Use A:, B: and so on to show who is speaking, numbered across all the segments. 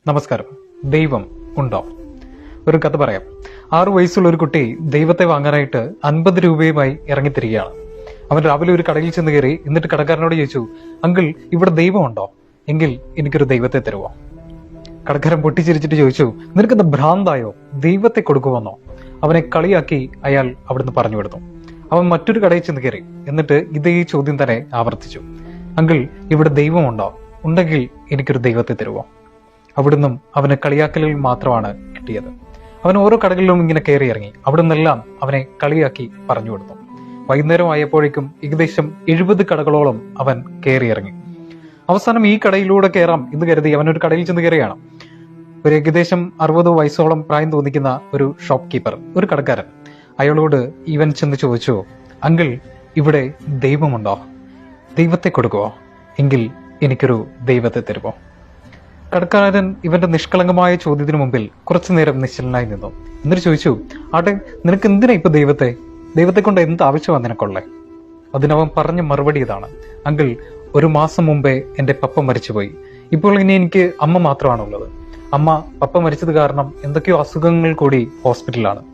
A: നമസ്കാരം. ദൈവം ഉണ്ടോ? ഒരു കഥ പറയാം. 6 വയസ്സുള്ള ഒരു കുട്ടി ദൈവത്തെ വാങ്ങാനായിട്ട് 50 രൂപയുമായി ഇറങ്ങിത്തിരികയാണ്. അവൻ രാവിലെ ഒരു കടയിൽ ചെന്ന് കയറി. എന്നിട്ട് കടക്കാരനോട് ചോദിച്ചു, അങ്കിൾ, ഇവിടെ ദൈവം ഉണ്ടോ? എങ്കിൽ എനിക്കൊരു ദൈവത്തെ തരുമോ? കടക്കാരൻ പൊട്ടിച്ചിരിച്ചിട്ട് ചോദിച്ചു, നിനക്കെന്താ ഭ്രാന്തായോ? ദൈവത്തെ കൊടുക്കുമെന്നോ? അവനെ കളിയാക്കി അയാൾ അവിടുന്ന് പറഞ്ഞു വിടുന്നു. അവൻ മറ്റൊരു കടയിൽ ചെന്ന് കയറി. എന്നിട്ട് ഇതേ ചോദ്യം തന്നെ ആവർത്തിച്ചു, അങ്കിൾ, ഇവിടെ ദൈവമുണ്ടോ? ഉണ്ടെങ്കിൽ എനിക്കൊരു ദൈവത്തെ തരുമോ? അവിടുന്നും അവന് കളിയാക്കലിൽ മാത്രമാണ് കിട്ടിയത്. അവൻ ഓരോ കടകളിലും ഇങ്ങനെ കയറി ഇറങ്ങി. അവിടെ നിന്നെല്ലാം അവനെ കളിയാക്കി പറഞ്ഞു കൊടുത്തു. വൈകുന്നേരം ആയപ്പോഴേക്കും ഏകദേശം 70 കടകളോളം അവൻ കയറി ഇറങ്ങി. അവസാനം ഈ കടയിലൂടെ കയറാം എന്ന് കരുതി അവൻ ഒരു കടയിൽ ചെന്ന് കയറിയാണ്. ഒരു ഏകദേശം 60 വയസ്സോളം പ്രായം തോന്നിക്കുന്ന ഒരു ഷോപ്പ് കീപ്പർ, ഒരു കടക്കാരൻ, അയാളോട് ഇവൻ ചെന്ന് ചോദിച്ചു, അങ്കിൾ, ഇവിടെ ദൈവമുണ്ടോ? ദൈവത്തെ കൊടുക്കുവോ? എങ്കിൽ എനിക്കൊരു ദൈവത്തെ തരുമോ? കടക്കാരൻ ഇവന്റെ നിഷ്കളങ്കമായ ചോദ്യത്തിന് മുമ്പിൽ കുറച്ചു നേരം നിശ്ചലനായി നിന്നു. എന്നിട്ട് ചോദിച്ചു, ആട്ടെ, നിനക്ക് എന്തിനാ ഇപ്പൊ ദൈവത്തെ കൊണ്ട് എന്ത് ആവശ്യമാണ് നിനക്കുള്ളേ? അതിനവൻ പറഞ്ഞ മറുപടി ഇതാണ്, അങ്കിൾ, 1 മാസം മുമ്പേ എന്റെ പപ്പ മരിച്ചുപോയി. ഇപ്പോൾ ഇനി എനിക്ക് അമ്മ മാത്രമാണുള്ളത്. അമ്മ പപ്പ മരിച്ചത് കാരണം എന്തൊക്കെയോ അസുഖങ്ങൾ കൂടി ഹോസ്പിറ്റലിലാണ്.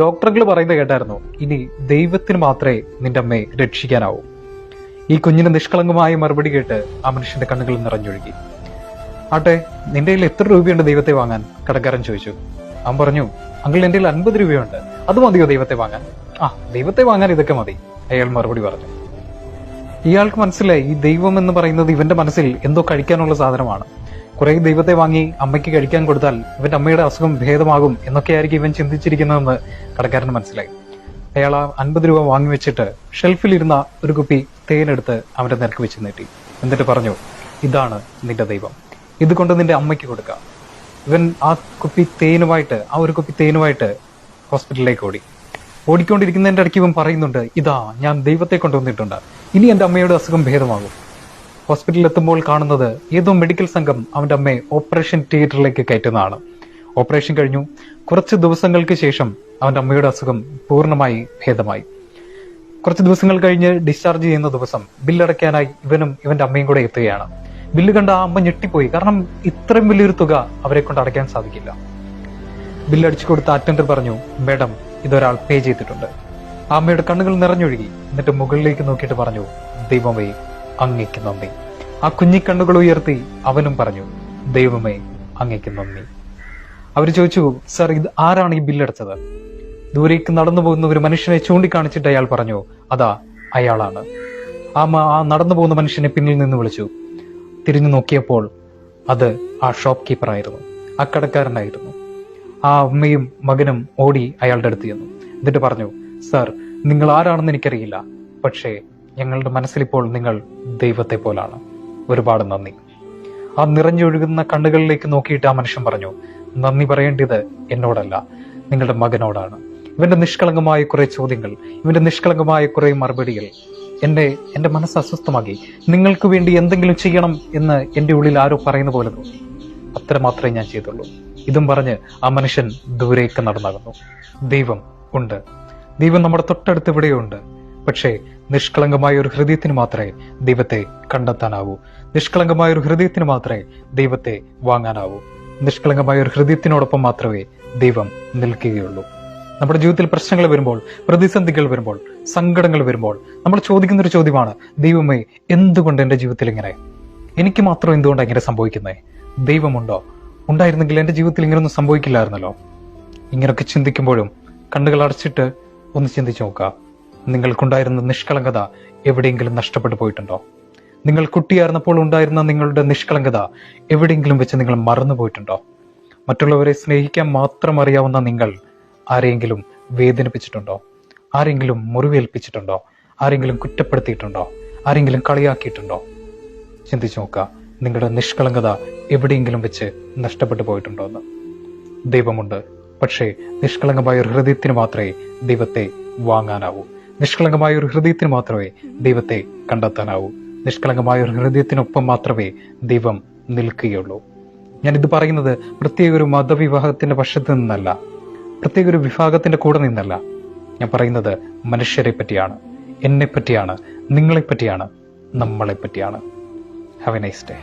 A: ഡോക്ടറുകൾ പറയുന്നത് കേട്ടായിരുന്നു, ഇനി ദൈവത്തിന് മാത്രമേ നിന്റെ അമ്മയെ രക്ഷിക്കാനാവൂ. ഈ കുഞ്ഞിന്റെ നിഷ്കളങ്കമായ മറുപടി കേട്ട് ആ മനുഷ്യന്റെ കണ്ണുകൾ നിറഞ്ഞൊഴുകി. ആട്ടെ, നിന്റെ കയ്യിൽ എത്ര രൂപയുണ്ട് ദൈവത്തെ വാങ്ങാൻ? കടക്കാരൻ ചോദിച്ചു. അവൻ പറഞ്ഞു, അങ്കിൾ, എന്റെ കയ്യിൽ 50 രൂപയുണ്ട്. അത് മതിയോ ദൈവത്തെ വാങ്ങാൻ? ദൈവത്തെ വാങ്ങാൻ ഇതൊക്കെ മതി, അയാൾ മറുപടി പറഞ്ഞു. ഇയാൾക്ക് മനസ്സിലായി, ഈ ദൈവം എന്ന് പറയുന്നത് ഇവന്റെ മനസ്സിൽ എന്തോ കഴിക്കാനുള്ള സാധനമാണ്. കുറെ ദൈവത്തെ വാങ്ങി അമ്മയ്ക്ക് കഴിക്കാൻ കൊടുത്താൽ ഇവന്റെ അമ്മയുടെ അസുഖം ഭേദമാകും എന്നൊക്കെയായിരിക്കും ഇവൻ ചിന്തിച്ചിരിക്കുന്നതെന്ന് കടക്കാരന് മനസ്സിലായി. അയാൾ ആ 50 രൂപ വാങ്ങി വെച്ചിട്ട് ഷെൽഫിലിരുന്ന ഒരു കുപ്പി തേനെടുത്ത് അവന്റെ നിരക്ക് വെച്ച് നീട്ടി. എന്നിട്ട് പറഞ്ഞു, ഇതാണ് നിന്റെ ദൈവം, ഇതുകൊണ്ട് നിന്റെ അമ്മയ്ക്ക് കൊടുക്കുക. ഇവൻ ആ ഒരു കുപ്പി തേനുമായിട്ട് ഹോസ്പിറ്റലിലേക്ക് ഓടിക്കൊണ്ടിരിക്കുന്നതിന്റെ ഇടയ്ക്ക് ഇവൻ പറയുന്നുണ്ട്, ഇതാ ഞാൻ ദൈവത്തെ കൊണ്ടുവന്നിട്ടുണ്ട്, ഇനി എന്റെ അമ്മയുടെ അസുഖം ഭേദമാകും. ഹോസ്പിറ്റലിൽ എത്തുമ്പോൾ കാണുന്നത് ഏതോ മെഡിക്കൽ സംഘം അവന്റെ അമ്മയെ ഓപ്പറേഷൻ തിയേറ്ററിലേക്ക് കയറ്റുന്നതാണ്. ഓപ്പറേഷൻ കഴിഞ്ഞു. കുറച്ച് ദിവസങ്ങൾക്ക് ശേഷം അവന്റെ അമ്മയുടെ അസുഖം പൂർണ്ണമായി ഭേദമായി. കുറച്ച് ദിവസങ്ങൾ കഴിഞ്ഞ് ഡിസ്ചാർജ് ചെയ്യുന്ന ദിവസം ബില്ലടയ്ക്കാനായി ഇവനും ഇവന്റെ അമ്മയും കൂടെ എത്തുകയാണ്. ബില്ല് കണ്ട ആ അമ്മ ഞെട്ടിപ്പോയി. കാരണം ഇത്രയും വലിയൊരു തുക അവരെ കൊണ്ട് അടയ്ക്കാൻ സാധിക്കില്ല. ബില്ലടിച്ചു കൊടുത്ത അറ്റൻഡർ പറഞ്ഞു, മേഡം, ഇതൊരാൾ പേ ചെയ്തിട്ടുണ്ട്. ആ അമ്മയുടെ കണ്ണുകൾ നിറഞ്ഞൊഴുകി. എന്നിട്ട് മുകളിലേക്ക് നോക്കിയിട്ട് പറഞ്ഞു, ദൈവമേ, അങ്ങേക്ക് നന്ദി. ആ കുഞ്ഞിക്കണ്ണുകൾ ഉയർത്തി അവനും പറഞ്ഞു, ദൈവമേ, അങ്ങേക്ക് നന്ദി. അവര് ചോദിച്ചു, സർ, ഇത് ആരാണ് ഈ ബില്ലടച്ചത്? ദൂരേക്ക് നടന്നു പോകുന്ന ഒരു മനുഷ്യനെ ചൂണ്ടിക്കാണിച്ചിട്ട് അയാൾ പറഞ്ഞു, അതാ അയാളാണ്. ആ നടന്നു പോകുന്ന മനുഷ്യനെ പിന്നിൽ നിന്ന് വിളിച്ചു. തിരിഞ്ഞു നോക്കിയപ്പോൾ അത് ആ ഷോപ്പ് കീപ്പറായിരുന്നു, ആ കടക്കാരനായിരുന്നു. ആ അമ്മയും മകനും ഓടി അയാളുടെ അടുത്ത് ചെന്നു. എന്നിട്ട് പറഞ്ഞു, സർ, നിങ്ങൾ ആരാണെന്ന് എനിക്കറിയില്ല, പക്ഷേ ഞങ്ങളുടെ മനസ്സിലിപ്പോൾ നിങ്ങൾ ദൈവത്തെ പോലാണ്. ഒരുപാട് നന്ദി. ആ നിറഞ്ഞൊഴുകുന്ന കണ്ണുകളിലേക്ക് നോക്കിയിട്ട് ആ മനുഷ്യൻ പറഞ്ഞു, നന്ദി പറയേണ്ടത് എന്നോടല്ല, നിങ്ങളുടെ മകനോടാണ്. ഇവന്റെ നിഷ്കളങ്കമായ കുറെ ചോദ്യങ്ങൾ, ഇവന്റെ നിഷ്കളങ്കമായ കുറെ മറുപടികൾ എന്റെ മനസ്സ് അസ്വസ്ഥമാക്കി. നിങ്ങൾക്ക് വേണ്ടി എന്തെങ്കിലും ചെയ്യണം എന്ന് എന്റെ ഉള്ളിൽ ആരോ പറയുന്ന പോലെ തോന്നി. അത്ര മാത്രമേ ഞാൻ ചെയ്തുള്ളൂ. ഇതും പറഞ്ഞ് ആ മനുഷ്യൻ ദൂരേക്ക് നടന്നകന്നു. ദൈവം ഉണ്ട്. ദൈവം നമ്മുടെ തൊട്ടടുത്ത് ഇവിടെയുണ്ട്. പക്ഷേ നിഷ്കളങ്കമായ ഒരു ഹൃദയത്തിന് മാത്രമേ ദൈവത്തെ കണ്ടെത്താനാവൂ. നിഷ്കളങ്കമായ ഒരു ഹൃദയത്തിന് മാത്രമേ ദൈവത്തെ വാങ്ങാനാവൂ. നിഷ്കളങ്കമായ ഒരു ഹൃദയത്തിനോടൊപ്പം മാത്രമേ ദൈവം നിൽക്കുകയുള്ളൂ. നമ്മുടെ ജീവിതത്തിൽ പ്രശ്നങ്ങൾ വരുമ്പോൾ, പ്രതിസന്ധികൾ വരുമ്പോൾ, സങ്കടങ്ങൾ വരുമ്പോൾ നമ്മൾ ചോദിക്കുന്ന ഒരു ചോദ്യമാണ്, ദൈവമേ, എന്തുകൊണ്ട് എന്റെ ജീവിതത്തിൽ ഇങ്ങനെ? എനിക്ക് മാത്രം എന്തുകൊണ്ടാണ് ഇങ്ങനെ സംഭവിക്കുന്നത്? ദൈവമുണ്ടോ? ഉണ്ടായിരുന്നെങ്കിൽ എന്റെ ജീവിതത്തിൽ ഇങ്ങനെയൊന്നും സംഭവിക്കില്ലായിരുന്നല്ലോ. ഇങ്ങനെയൊക്കെ ചിന്തിക്കുമ്പോഴും കണ്ണുകൾ അടച്ചിട്ട് ഒന്ന് ചിന്തിച്ചു നോക്കുക. നിങ്ങൾക്കുണ്ടായിരുന്ന നിഷ്കളങ്കത എവിടെയെങ്കിലും നഷ്ടപ്പെട്ടു പോയിട്ടുണ്ടോ? നിങ്ങൾ കുട്ടിയായിരുന്നപ്പോൾ ഉണ്ടായിരുന്ന നിങ്ങളുടെ നിഷ്കളങ്കത എവിടെയെങ്കിലും വെച്ച് നിങ്ങൾ മറന്നു പോയിട്ടുണ്ടോ? മറ്റുള്ളവരെ സ്നേഹിക്കാൻ മാത്രം അറിയാവുന്ന നിങ്ങൾ ആരെങ്കിലും വേദനിപ്പിച്ചിട്ടുണ്ടോ? ആരെങ്കിലും മുറിവേൽപ്പിച്ചിട്ടുണ്ടോ? ആരെങ്കിലും കുറ്റപ്പെടുത്തിയിട്ടുണ്ടോ? ആരെങ്കിലും കളിയാക്കിയിട്ടുണ്ടോ? ചിന്തിച്ചു നോക്കുക. നിങ്ങളുടെ നിഷ്കളങ്കത എവിടെയെങ്കിലും വെച്ച് നഷ്ടപ്പെട്ടു പോയിട്ടുണ്ടോ എന്ന്. ദൈവമുണ്ട്. പക്ഷേ നിഷ്കളങ്കമായ ഒരു ഹൃദയത്തിന് മാത്രമേ ദൈവത്തെ വാങ്ങാനാവൂ. നിഷ്കളങ്കമായ ഒരു ഹൃദയത്തിന് മാത്രമേ ദൈവത്തെ കണ്ടെത്താനാവൂ. നിഷ്കളങ്കമായ ഒരു ഹൃദയത്തിനൊപ്പം മാത്രമേ ദൈവം നിൽക്കുകയുള്ളൂ. ഞാനിത് പറയുന്നത് പ്രത്യേക ഒരു മതവിവാഹത്തിന്റെ പക്ഷത്ത് നിന്നല്ല, പ്രത്യേക ഒരു വിഭാഗത്തിന്റെ കൂടെ നിന്നല്ല. ഞാൻ പറയുന്നത് മനുഷ്യരെ പറ്റിയാണ്, എന്നെ പറ്റിയാണ്, നിങ്ങളെ പറ്റിയാണ്, നമ്മളെ പറ്റിയാണ്. Have A nice day.